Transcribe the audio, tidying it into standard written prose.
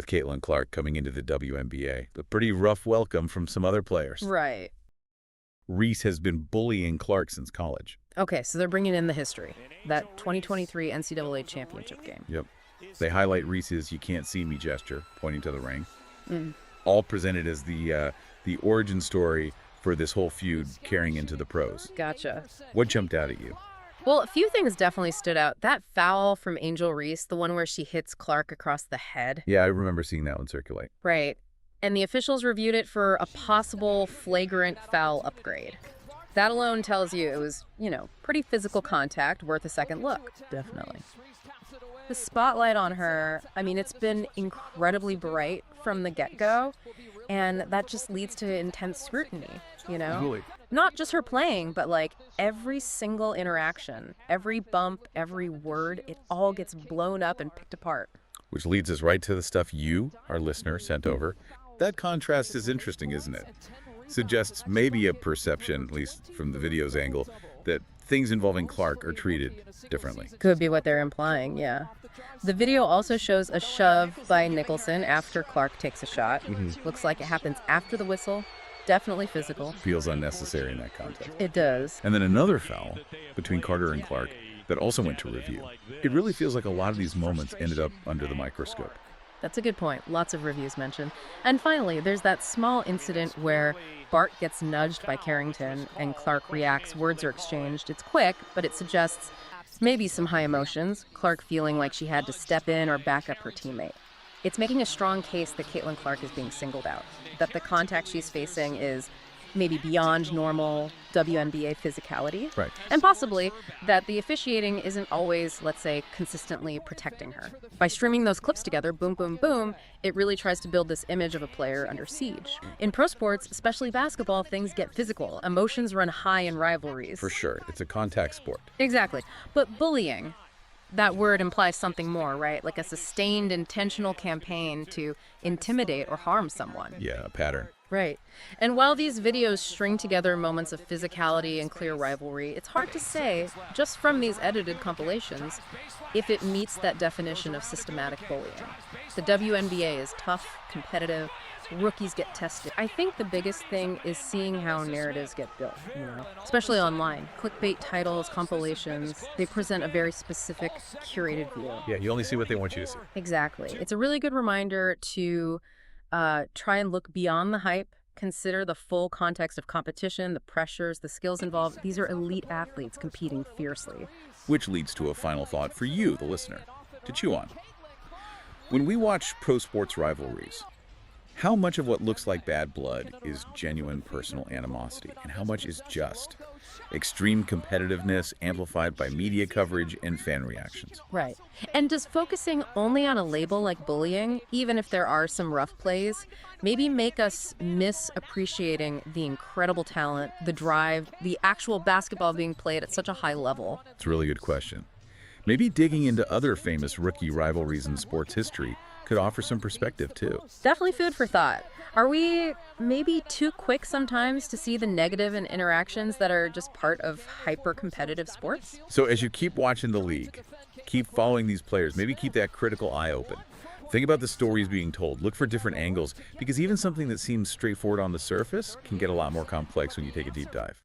with Caitlyn Clark coming into the WNBA. A pretty rough welcome from some other players. Right. Reese has been bullying Clark since college. Okay, so they're bringing in the history. That 2023 NCAA championship game. Yep. They highlight Reese's "you can't see me" gesture, pointing to the ring. Mm. All presented as the origin story for this whole feud carrying into the pros. Gotcha. What jumped out at you? Well, a few things definitely stood out. That foul from Angel Reese, the one where she hits Clark across the head. Yeah, I remember seeing that one circulate. Right. And the officials reviewed it for a possible flagrant foul upgrade. That alone tells you it was, pretty physical contact, worth a second look. Definitely. The spotlight on her, it's been incredibly bright from the get-go, and that just leads to intense scrutiny, Absolutely. Not just her playing, but like every single interaction, every bump, every word, it all gets blown up and picked apart. Which leads us right to the stuff you, our listener, sent over. That contrast is interesting, isn't it? Suggests maybe a perception, at least from the video's angle, that things involving Clark are treated differently. Could be what they're implying, yeah. The video also shows a shove by Nicholson after Clark takes a shot. Looks like it happens after the whistle. Definitely physical. Feels unnecessary in that context. It does. And then another foul between Carter and Clark that also went to review. It really feels like a lot of these moments ended up under the microscope. That's a good point. Lots of reviews mentioned. And finally, there's that small incident where Bart gets nudged by Carrington and Clark reacts. Words are exchanged. It's quick, but it suggests maybe some high emotions, Clark feeling like she had to step in or back up her teammate. It's making a strong case that Caitlyn Clark is being singled out, that the contact she's facing is maybe beyond normal WNBA physicality. Right. And possibly that the officiating isn't always, let's say, consistently protecting her. By streaming those clips together, boom, boom, boom, it really tries to build this image of a player under siege. In pro sports, especially basketball, things get physical. Emotions run high in rivalries. For sure. It's a contact sport. Exactly. But bullying, that word implies something more, right? Like a sustained, intentional campaign to intimidate or harm someone. Yeah, a pattern. Right. And while these videos string together moments of physicality and clear rivalry, it's hard to say, just from these edited compilations, if it meets that definition of systematic bullying. The WNBA is tough, competitive, rookies get tested. I think the biggest thing is seeing how narratives get built, especially online. Clickbait titles, compilations, they present a very specific, curated view. Yeah, you only see what they want you to see. Exactly. It's a really good reminder to try and look beyond the hype, consider the full context of competition, the pressures, the skills involved. These are elite athletes competing fiercely. Which leads to a final thought for you, the listener, to chew on. When we watch pro sports rivalries, how much of what looks like bad blood is genuine personal animosity, and how much is just extreme competitiveness amplified by media coverage and fan reactions? Right. And does focusing only on a label like bullying, even if there are some rough plays, maybe make us miss appreciating the incredible talent, the drive, the actual basketball being played at such a high level? It's a really good question. Maybe digging into other famous rookie rivalries in sports history could offer some perspective too. Definitely food for thought. Are we maybe too quick sometimes to see the negative in interactions that are just part of hyper-competitive sports? So as you keep watching the league, keep following these players, maybe keep that critical eye open. Think about the stories being told. Look for different angles, because even something that seems straightforward on the surface can get a lot more complex when you take a deep dive.